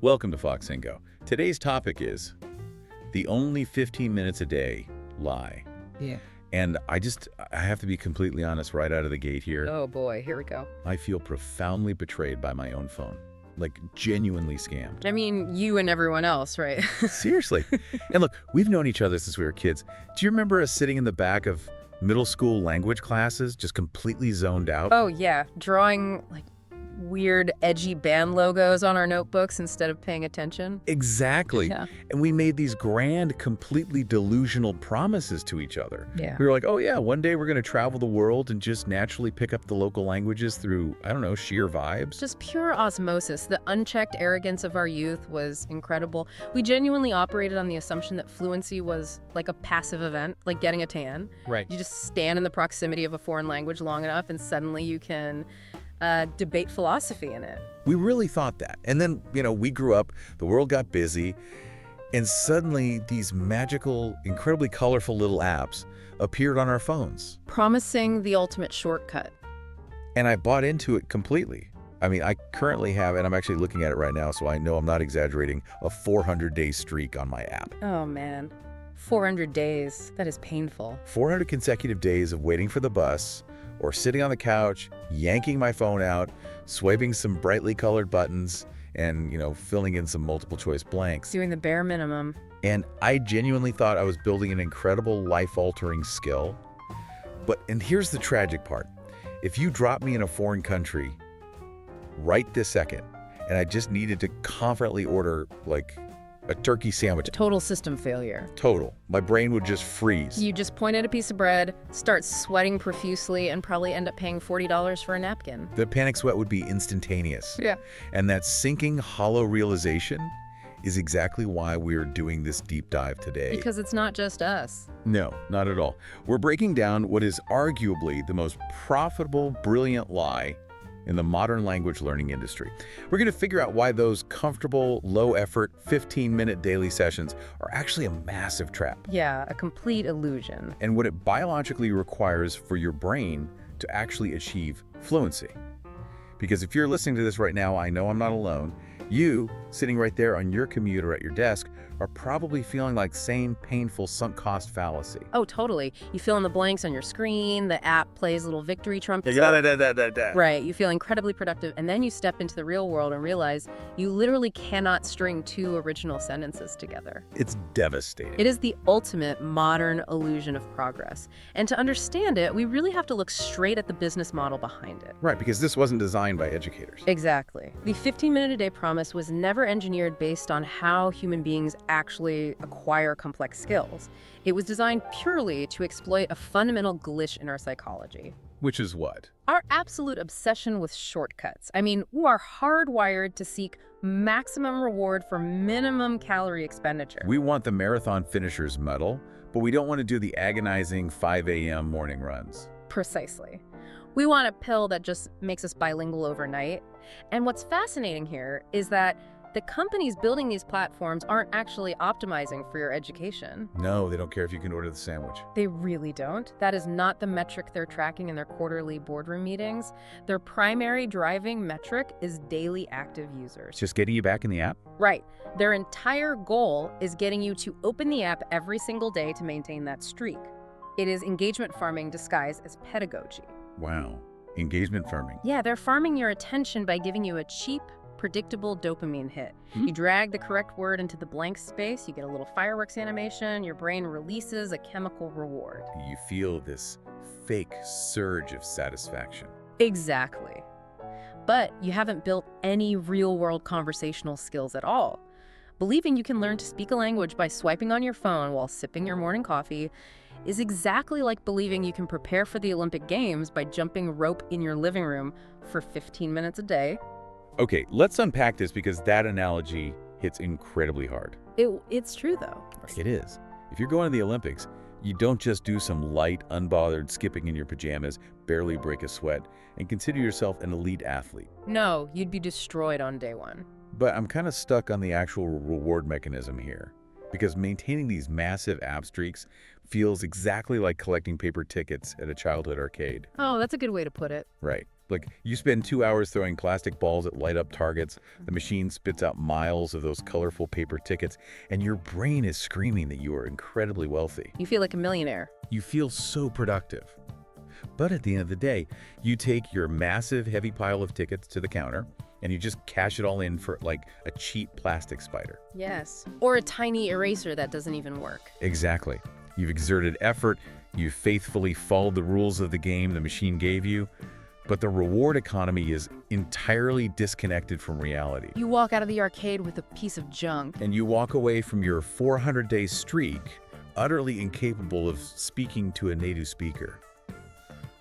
Welcome to FoxLingo. Today's topic is the only 15 minutes a day lie. Yeah. And I have to be completely honest right out of the gate here. Oh boy, here we go. I feel profoundly betrayed by my own phone. Like, genuinely scammed. I mean, you and everyone else, right? Seriously. And look, we've known each other since we were kids. Do you remember us sitting in the back of middle school language classes, just completely zoned out? Oh yeah, drawing like weird edgy band logos on our notebooks instead of paying attention. Exactly. Yeah. And we made these grand, completely delusional promises to each other. Yeah. We were like, oh yeah, one day we're going to travel the world and just naturally pick up the local languages through, I don't know, sheer vibes. Just pure osmosis. The unchecked arrogance of our youth was incredible. We genuinely operated on the assumption that fluency was like a passive event, like getting a tan. Right. You just stand in the proximity of a foreign language long enough and suddenly you can debate philosophy in it. We really thought that. And then, we grew up, the world got busy, and suddenly these magical, incredibly colorful little apps appeared on our phones. Promising the ultimate shortcut. And I bought into it completely. I mean, I currently have, and I'm actually looking at it right now, so I know I'm not exaggerating, a 400-day streak on my app. Oh man, 400 days. That is painful. 400 consecutive days of waiting for the bus, or sitting on the couch, yanking my phone out, swiping some brightly colored buttons, and, filling in some multiple choice blanks. Doing the bare minimum. And I genuinely thought I was building an incredible life-altering skill. And here's the tragic part. If you drop me in a foreign country right this second, and I just needed to confidently order, like, a turkey sandwich. Total system failure. Total. My brain would just freeze. You just point at a piece of bread, start sweating profusely, and probably end up paying $40 for a napkin. The panic sweat would be instantaneous. Yeah. And that sinking, hollow realization is exactly why we're doing this deep dive today. Because it's not just us. No, not at all. We're breaking down what is arguably the most profitable, brilliant lie in the modern language learning industry. We're going to figure out why those comfortable, low-effort, 15-minute daily sessions are actually a massive trap. Yeah, a complete illusion. And what it biologically requires for your brain to actually achieve fluency. Because if you're listening to this right now, I know I'm not alone. You, sitting right there on your commute or at your desk, are probably feeling like same painful sunk cost fallacy. Oh, totally. You fill in the blanks on your screen, the app plays little victory trumpets. Yeah. Right, you feel incredibly productive, and then you step into the real world and realize you literally cannot string two original sentences together. It's devastating. It is the ultimate modern illusion of progress. And to understand it, we really have to look straight at the business model behind it. Right, because this wasn't designed by educators. Exactly. The 15-minute-a-day promise was never engineered based on how human beings actually acquire complex skills. It was designed purely to exploit a fundamental glitch in our psychology. Which is what? Our absolute obsession with shortcuts. I mean, we are hardwired to seek maximum reward for minimum calorie expenditure. We want the marathon finisher's medal, but we don't want to do the agonizing 5 a.m. morning runs. Precisely. We want a pill that just makes us bilingual overnight. And what's fascinating here is that the companies building these platforms aren't actually optimizing for your education. No, they don't care if you can order the sandwich. They really don't. That is not the metric they're tracking in their quarterly boardroom meetings. Their primary driving metric is daily active users. It's just getting you back in the app? Right. Their entire goal is getting you to open the app every single day to maintain that streak. It is engagement farming disguised as pedagogy. Wow. Engagement farming. Yeah, they're farming your attention by giving you a cheap, predictable dopamine hit. You drag the correct word into the blank space, you get a little fireworks animation, your brain releases a chemical reward. You feel this fake surge of satisfaction. Exactly. But you haven't built any real-world conversational skills at all. Believing you can learn to speak a language by swiping on your phone while sipping your morning coffee is exactly like believing you can prepare for the Olympic Games by jumping rope in your living room for 15 minutes a day. Okay, let's unpack this because that analogy hits incredibly hard. It's true, though. It is. If you're going to the Olympics, you don't just do some light, unbothered skipping in your pajamas, barely break a sweat, and consider yourself an elite athlete. No, you'd be destroyed on day one. But I'm kind of stuck on the actual reward mechanism here. Because maintaining these massive app streaks feels exactly like collecting paper tickets at a childhood arcade. Oh, that's a good way to put it. Right. Like, you spend 2 hours throwing plastic balls at light-up targets, the machine spits out miles of those colorful paper tickets, and your brain is screaming that you are incredibly wealthy. You feel like a millionaire. You feel so productive. But at the end of the day, you take your massive, heavy pile of tickets to the counter, and you just cash it all in for, like, a cheap plastic spider. Yes. Or a tiny eraser that doesn't even work. Exactly. You've exerted effort, you've faithfully followed the rules of the game the machine gave you, but the reward economy is entirely disconnected from reality. You walk out of the arcade with a piece of junk. And you walk away from your 400-day streak utterly incapable of speaking to a native speaker.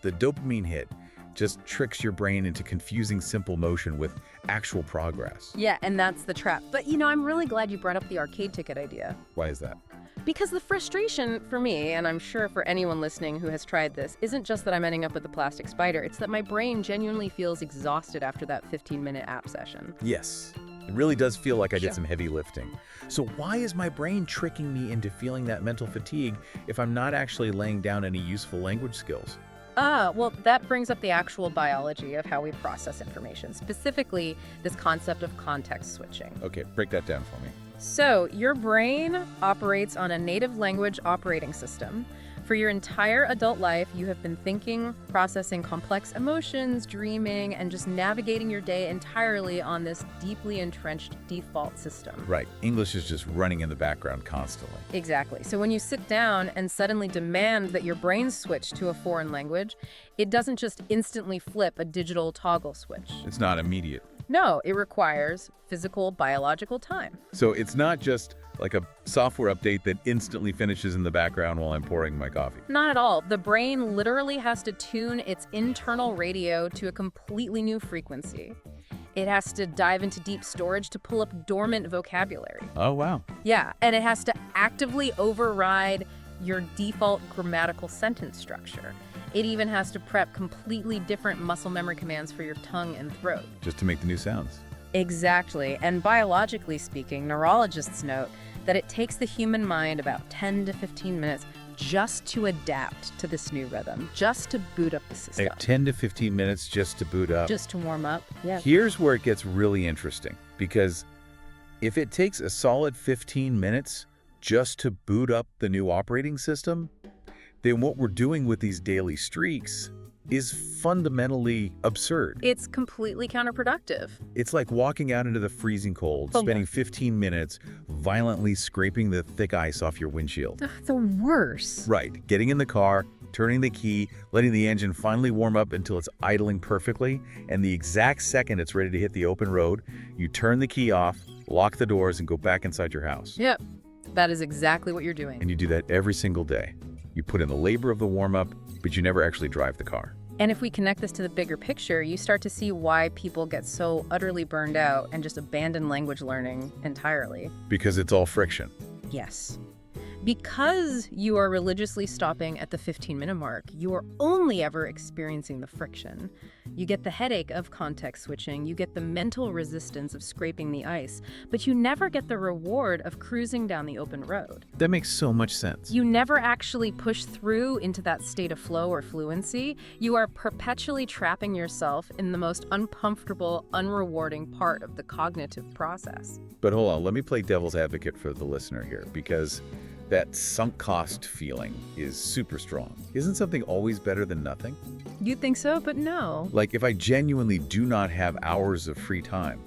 The dopamine hit just tricks your brain into confusing simple motion with actual progress. Yeah, and that's the trap. But I'm really glad you brought up the arcade ticket idea. Why is that? Because the frustration for me, and I'm sure for anyone listening who has tried this, isn't just that I'm ending up with a plastic spider. It's that my brain genuinely feels exhausted after that 15-minute app session. Yes. It really does feel like I did Sure. some heavy lifting. So why is my brain tricking me into feeling that mental fatigue if I'm not actually laying down any useful language skills? Well, that brings up the actual biology of how we process information, specifically this concept of context switching. Okay, break that down for me. So, your brain operates on a native language operating system. For your entire adult life, you have been thinking, processing complex emotions, dreaming, and just navigating your day entirely on this deeply entrenched default system. Right, English is just running in the background constantly. Exactly. So when you sit down and suddenly demand that your brain switch to a foreign language, it doesn't just instantly flip a digital toggle switch. It's not immediate. No, it requires physical, biological time. So it's not just like a software update that instantly finishes in the background while I'm pouring my coffee. Not at all. The brain literally has to tune its internal radio to a completely new frequency. It has to dive into deep storage to pull up dormant vocabulary. Oh, wow. Yeah, and it has to actively override your default grammatical sentence structure. It even has to prep completely different muscle memory commands for your tongue and throat. Just to make the new sounds. Exactly. And biologically speaking, neurologists note that it takes the human mind about 10 to 15 minutes just to adapt to this new rhythm, just to boot up the system. 10 to 15 minutes just to boot up. Just to warm up. Yeah. Here's where it gets really interesting, because if it takes a solid 15 minutes just to boot up the new operating system, then what we're doing with these daily streaks is fundamentally absurd. It's completely counterproductive. It's like walking out into the freezing cold, Oh. spending 15 minutes violently scraping the thick ice off your windshield. The worst. Right, getting in the car, turning the key, letting the engine finally warm up until it's idling perfectly, and the exact second it's ready to hit the open road, you turn the key off, lock the doors, and go back inside your house. Yep. That is exactly what you're doing. And you do that every single day. You put in the labor of the warm-up, but you never actually drive the car. And if we connect this to the bigger picture, you start to see why people get so utterly burned out and just abandon language learning entirely. Because it's all friction. Yes. Because you are religiously stopping at the 15-minute mark, you are only ever experiencing the friction. You get the headache of context switching, you get the mental resistance of scraping the ice, but you never get the reward of cruising down the open road. That makes so much sense. You never actually push through into that state of flow or fluency. You are perpetually trapping yourself in the most uncomfortable, unrewarding part of the cognitive process. But hold on, let me play devil's advocate for the listener here, because that sunk cost feeling is super strong. Isn't something always better than nothing? You'd think so, but no. Like, if I genuinely do not have hours of free time,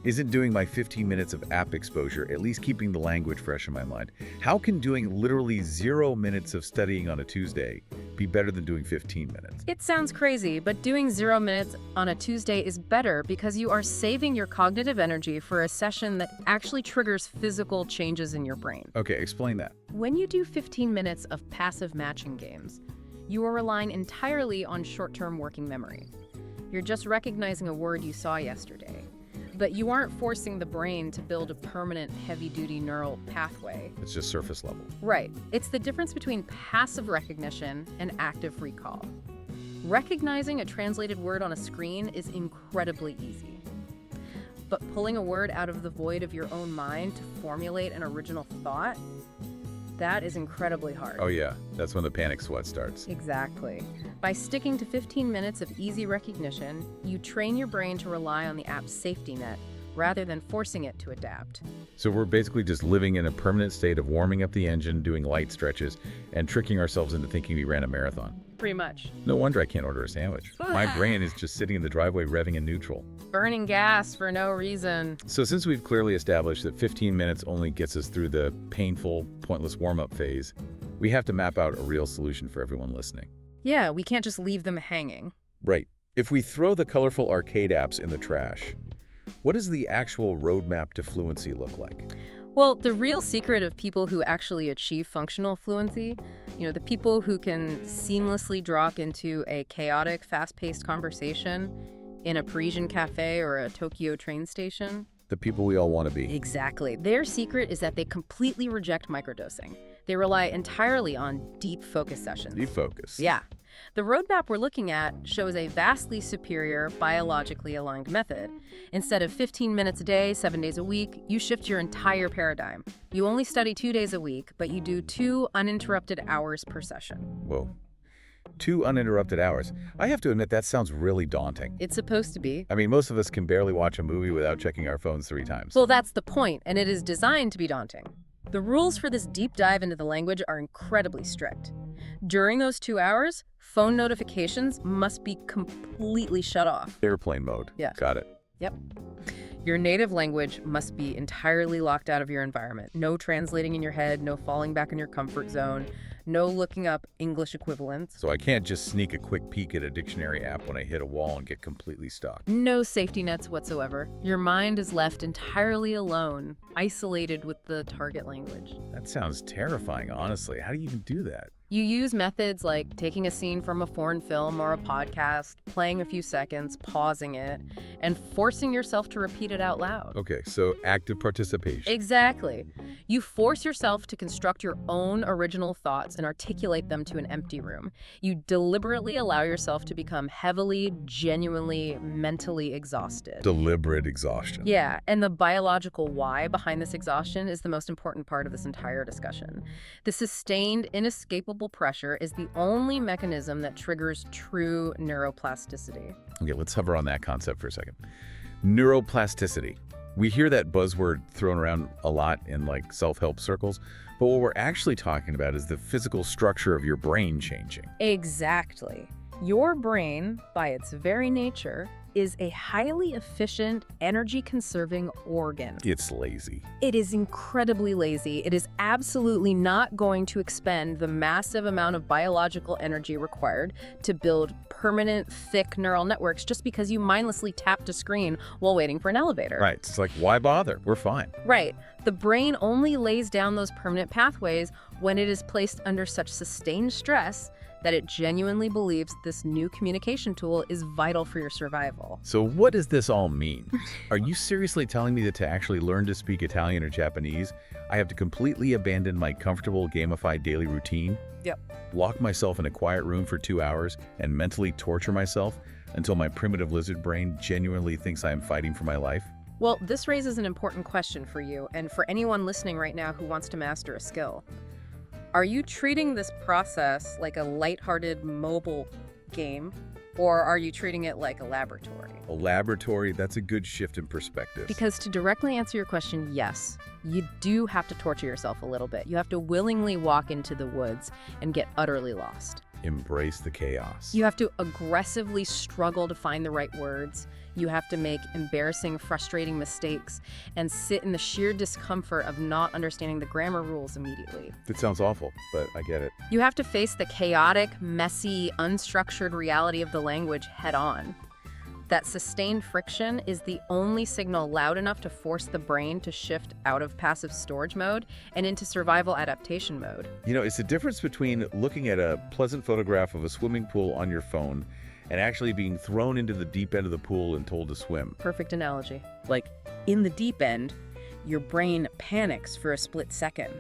isn't doing my 15 minutes of app exposure at least keeping the language fresh in my mind? How can doing literally 0 minutes of studying on a Tuesday be better than doing 15 minutes? It sounds crazy, but doing 0 minutes on a Tuesday is better because you are saving your cognitive energy for a session that actually triggers physical changes in your brain. Okay, explain that. When you do 15 minutes of passive matching games, you are relying entirely on short-term working memory. You're just recognizing a word you saw yesterday, but you aren't forcing the brain to build a permanent heavy-duty neural pathway. It's just surface level. Right. It's the difference between passive recognition and active recall. Recognizing a translated word on a screen is incredibly easy. But pulling a word out of the void of your own mind to formulate an original thought, That is incredibly hard. Oh yeah, that's when the panic sweat starts. Exactly. By sticking to 15 minutes of easy recognition, you train your brain to rely on the app's safety net rather than forcing it to adapt. So we're basically just living in a permanent state of warming up the engine, doing light stretches, and tricking ourselves into thinking we ran a marathon. Pretty much. No wonder I can't order a sandwich. My brain is just sitting in the driveway revving in neutral. Burning gas for no reason. So since we've clearly established that 15 minutes only gets us through the painful, pointless warm-up phase, we have to map out a real solution for everyone listening. Yeah, we can't just leave them hanging. Right. If we throw the colorful arcade apps in the trash, what does the actual roadmap to fluency look like? Well, the real secret of people who actually achieve functional fluency, the people who can seamlessly drop into a chaotic, fast-paced conversation in a Parisian cafe or a Tokyo train station. The people we all want to be. Exactly. Their secret is that they completely reject microdosing. They rely entirely on deep focus sessions. Deep focus. Yeah. The roadmap we're looking at shows a vastly superior, biologically aligned method. Instead of 15 minutes a day, 7 days a week, you shift your entire paradigm. You only study 2 days a week, but you do 2 uninterrupted hours per session. Whoa. 2 uninterrupted hours. I have to admit, that sounds really daunting. It's supposed to be. I mean, most of us can barely watch a movie without checking our phones 3 times. Well, that's the point, and it is designed to be daunting. The rules for this deep dive into the language are incredibly strict. During those 2 hours, phone notifications must be completely shut off. Airplane mode. Yeah. Got it. Yep. Your native language must be entirely locked out of your environment. No translating in your head, no falling back in your comfort zone, no looking up English equivalents. So I can't just sneak a quick peek at a dictionary app when I hit a wall and get completely stuck. No safety nets whatsoever. Your mind is left entirely alone, isolated with the target language. That sounds terrifying, honestly. How do you even do that? You use methods like taking a scene from a foreign film or a podcast, playing a few seconds, pausing it, and forcing yourself to repeat it out loud. Okay, so active participation. Exactly. You force yourself to construct your own original thoughts and articulate them to an empty room. You deliberately allow yourself to become heavily, genuinely, mentally exhausted. Deliberate exhaustion. Yeah, and the biological why behind this exhaustion is the most important part of this entire discussion. The sustained, inescapable pressure is the only mechanism that triggers true neuroplasticity. Okay, let's hover on that concept for a second. Neuroplasticity. We hear that buzzword thrown around a lot in self-help circles, but what we're actually talking about is the physical structure of your brain changing. Exactly. Your brain, by its very nature, is a highly efficient, energy-conserving organ. It's lazy. It is incredibly lazy. It is absolutely not going to expend the massive amount of biological energy required to build permanent, thick neural networks just because you mindlessly tapped a screen while waiting for an elevator. Right. It's like, why bother? We're fine. Right. The brain only lays down those permanent pathways when it is placed under such sustained stress that it genuinely believes this new communication tool is vital for your survival. So what does this all mean? Are you seriously telling me that to actually learn to speak Italian or Japanese, I have to completely abandon my comfortable gamified daily routine? Yep. Lock myself in a quiet room for 2 hours and mentally torture myself until my primitive lizard brain genuinely thinks I am fighting for my life? Well, this raises an important question for you and for anyone listening right now who wants to master a skill. Are you treating this process like a lighthearted mobile game, or are you treating it like a laboratory? A laboratory, that's a good shift in perspective. Because to directly answer your question, yes, you do have to torture yourself a little bit. You have to willingly walk into the woods and get utterly lost. Embrace the chaos. You have to aggressively struggle to find the right words. You have to make embarrassing, frustrating mistakes and sit in the sheer discomfort of not understanding the grammar rules immediately. It sounds awful, but I get it. You have to face the chaotic, messy, unstructured reality of the language head on. That sustained friction is the only signal loud enough to force the brain to shift out of passive storage mode and into survival adaptation mode. You know, it's the difference between looking at a pleasant photograph of a swimming pool on your phone and actually being thrown into the deep end of the pool and told to swim. Perfect analogy. Like, in the deep end, your brain panics for a split second.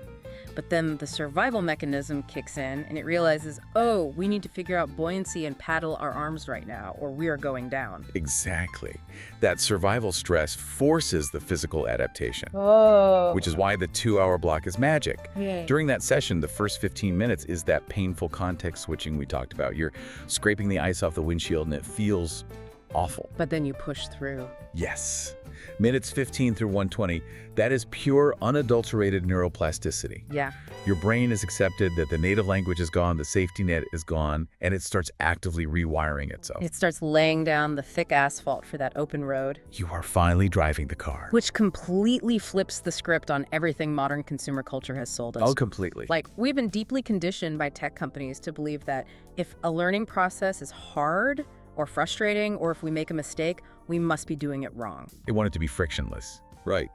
But then the survival mechanism kicks in and it realizes, oh, we need to figure out buoyancy and paddle our arms right now, or we are going down. Exactly. That survival stress forces the physical adaptation, Oh. which is why the 2-hour block is magic. Yeah. During that session, the first 15 minutes is that painful context switching we talked about. You're scraping the ice off the windshield and it feels awful. But then you push through. Yes. Minutes 15 through 120, that is pure, unadulterated neuroplasticity. Yeah. Your brain has accepted that the native language is gone, the safety net is gone, and it starts actively rewiring itself. It starts laying down the thick asphalt for that open road, You are finally driving the car. which completely flips the script on everything modern consumer culture has sold us. Oh, completely. Like, we've been deeply conditioned by tech companies to believe that if a learning process is hard or frustrating, or if we make a mistake, we must be doing it wrong. They want it to be frictionless. Right.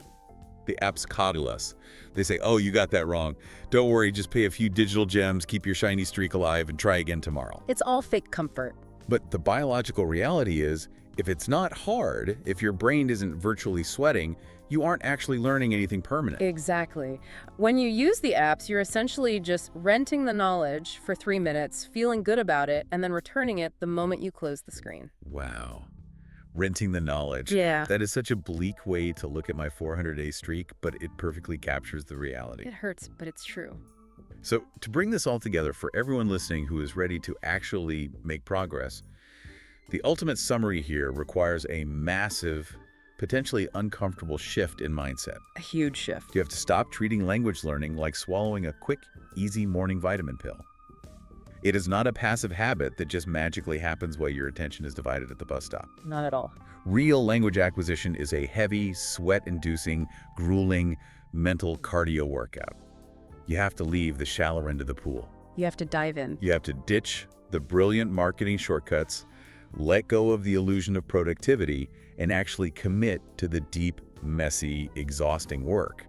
The apps coddle us. They say, oh, you got that wrong. Don't worry, just pay a few digital gems, keep your shiny streak alive, and try again tomorrow. It's all fake comfort. But the biological reality is, if it's not hard, if your brain isn't virtually sweating, you aren't actually learning anything permanent. Exactly. When you use the apps, you're essentially just renting the knowledge for 3 minutes, feeling good about it, and then returning it the moment you close the screen. Wow. Renting the knowledge. Yeah. That is such a bleak way to look at my 400-day streak, but it perfectly captures the reality. It hurts, but it's true. So to bring this all together for everyone listening who is ready to actually make progress, the ultimate summary here requires a massive, potentially uncomfortable shift in mindset. A huge shift. You have to stop treating language learning like swallowing a quick, easy morning vitamin pill. It is not a passive habit that just magically happens while your attention is divided at the bus stop. Not at all. Real language acquisition is a heavy, sweat-inducing, grueling, mental cardio workout. You have to leave the shallow end of the pool. You have to dive in. You have to ditch the brilliant marketing shortcuts, let go of the illusion of productivity, and actually commit to the deep, messy, exhausting work.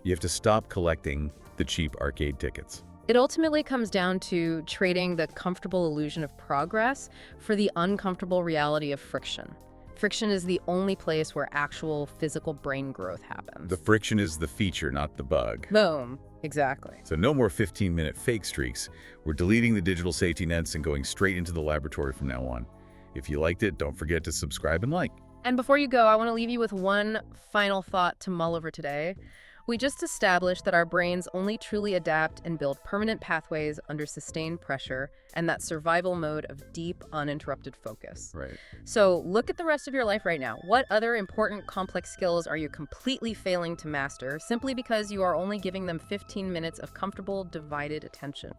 You have to stop collecting the cheap arcade tickets. It ultimately comes down to trading the comfortable illusion of progress for the uncomfortable reality of friction. Friction is the only place where actual physical brain growth happens. The friction is the feature, not the bug. Boom. Exactly. So no more 15-minute fake streaks. We're deleting the digital safety nets and going straight into the laboratory from now on. If you liked it, don't forget to subscribe and like. And before you go, I want to leave you with one final thought to mull over today. We just established that our brains only truly adapt and build permanent pathways under sustained pressure and that survival mode of deep, uninterrupted focus. Right. So look at the rest of your life right now. What other important, complex skills are you completely failing to master simply because you are only giving them 15 minutes of comfortable, divided attention?